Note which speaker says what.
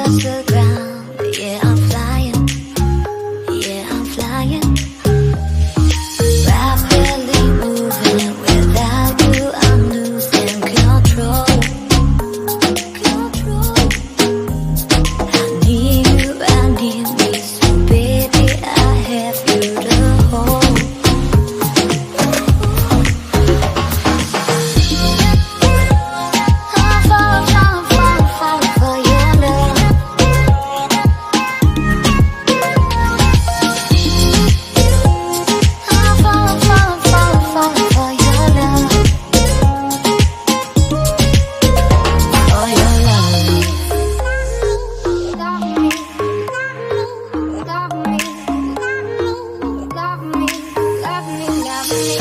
Speaker 1: touch the ground. Yeah, I'm flying. Yeah, I'm flying. Rapidly moving. Without you, I'm losing control. I need me. So baby, I have you to hold. Love me.